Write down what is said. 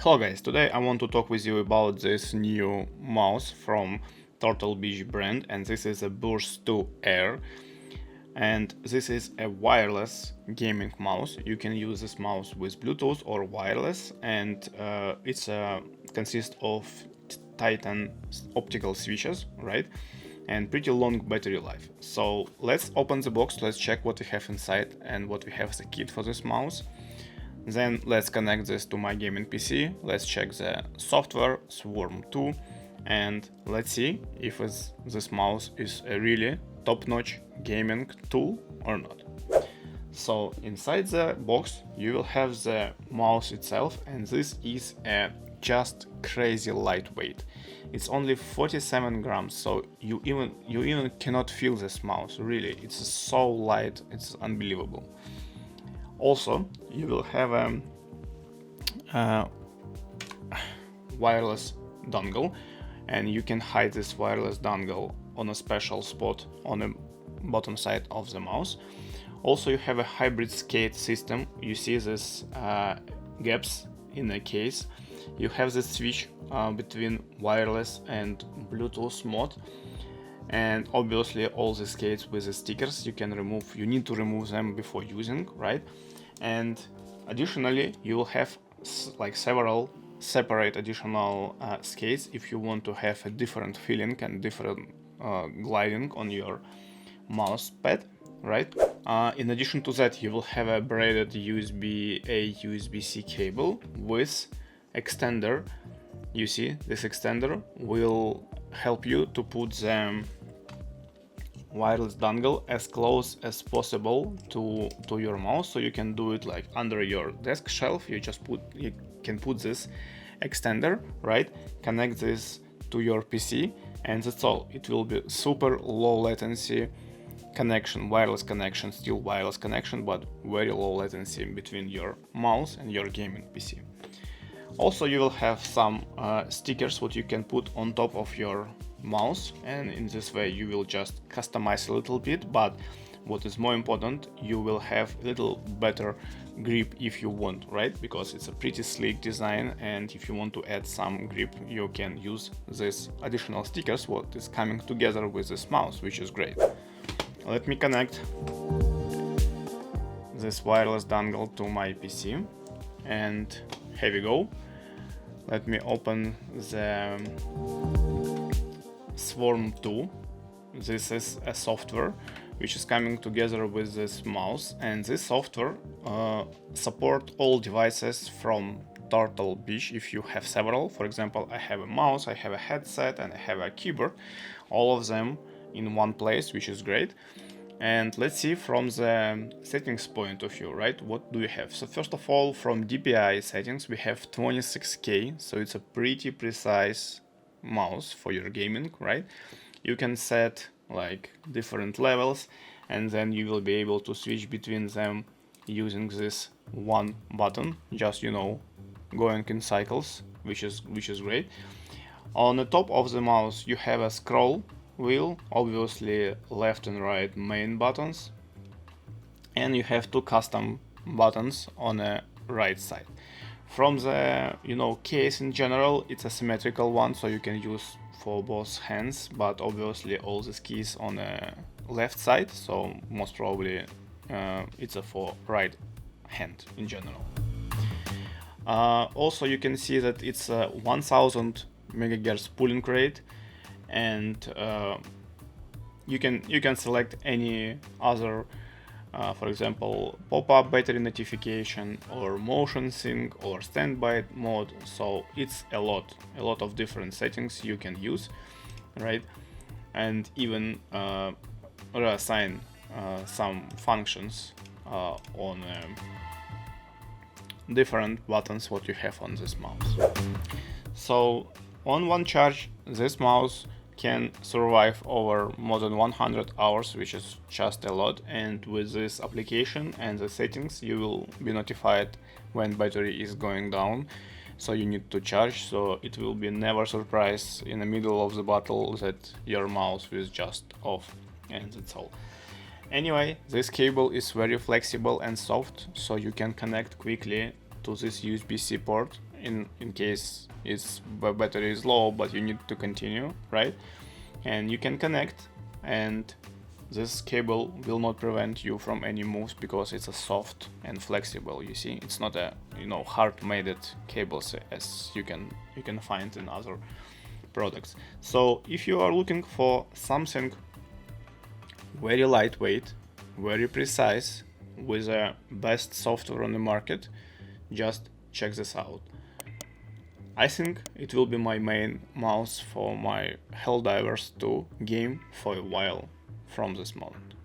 Hello guys, today I want to talk with you about this new mouse from Turtle Beach brand, and this is a Burst 2 Air, and this is a wireless gaming mouse. You can use this mouse with Bluetooth or wireless, and it's consists of Titan optical switches, right? And pretty long battery life. So let's open the box, let's check what we have inside and what we have as a kit for this mouse. Then let's connect this to my gaming PC, let's check the software, Swarm 2, and let's see if this mouse is a really top-notch gaming tool or not. So inside the box you will have the mouse itself, and this is a just crazy lightweight. It's only 47 grams, so you even cannot feel this mouse, really. It's so light, it's unbelievable. Also, you will have a wireless dongle, and you can hide this wireless dongle on a special spot on the bottom side of the mouse. Also, you have a hybrid skate system. You see these gaps in the case. You have the switch between wireless and Bluetooth mode. And obviously all the skates with the stickers you need to remove them before using, right? And additionally you will have like several separate additional skates if you want to have a different feeling and different gliding on your mouse pad, right? In addition to that, you will have a braided USB-A USB-C cable with extender. You see, this extender will help you to put the wireless dongle as close as possible to your mouse, so you can do it like under your desk shelf. You can put this extender, right, connect this to your PC, and that's all. It will be super low latency connection, wireless connection, still wireless connection, but very low latency between your mouse and your gaming PC. Also, you will have some stickers what you can put on top of your mouse, and in this way you will just customize a little bit, but what is more important, you will have a little better grip if you want, right? Because it's a pretty sleek design, and if you want to add some grip, you can use this additional stickers what is coming together with this mouse, which is great. Let me connect this wireless dongle to my PC, and here we go. Let me open the Swarm 2. This is a software which is coming together with this mouse, and this software support all devices from Turtle Beach if you have several. For example, I have a mouse, I have a headset, and I have a keyboard, all of them in one place, which is great. And let's see from the settings point of view, right? What do we have? So first of all, from DPI settings, we have 26K, so it's a pretty precise mouse for your gaming, right? You can set like different levels, and then you will be able to switch between them using this one button, just going in cycles, which is great. On the top of the mouse you have a scroll wheel, obviously left and right main buttons, and you have two custom buttons on the right side. From the case in general, it's a symmetrical one, so you can use for both hands, but obviously all these keys on the left side, so most probably it's a for right hand in general. Also you can see that it's a 1000 megahertz pooling rate, and you can select any other for example pop-up battery notification or motion sync or standby mode. So it's a lot of different settings you can use, right? And even reassign some functions on different buttons what you have on this mouse. So on one charge this mouse can survive over more than 100 hours, which is just a lot, and with this application and the settings you will be notified when battery is going down, so you need to charge, so it will be never surprise in the middle of the battle that your mouse is just off, and that's all. Anyway, this cable is very flexible and soft, so you can connect quickly to this USB-C port in case the battery is low but you need to continue, right? And you can connect, and this cable will not prevent you from any moves because it's a soft and flexible. You see, it's not a hard made cables as you can find in other products. So if you are looking for something very lightweight, very precise, with the best software on the market, just check this out. I think it will be my main mouse for my Helldivers 2 game for a while from this moment.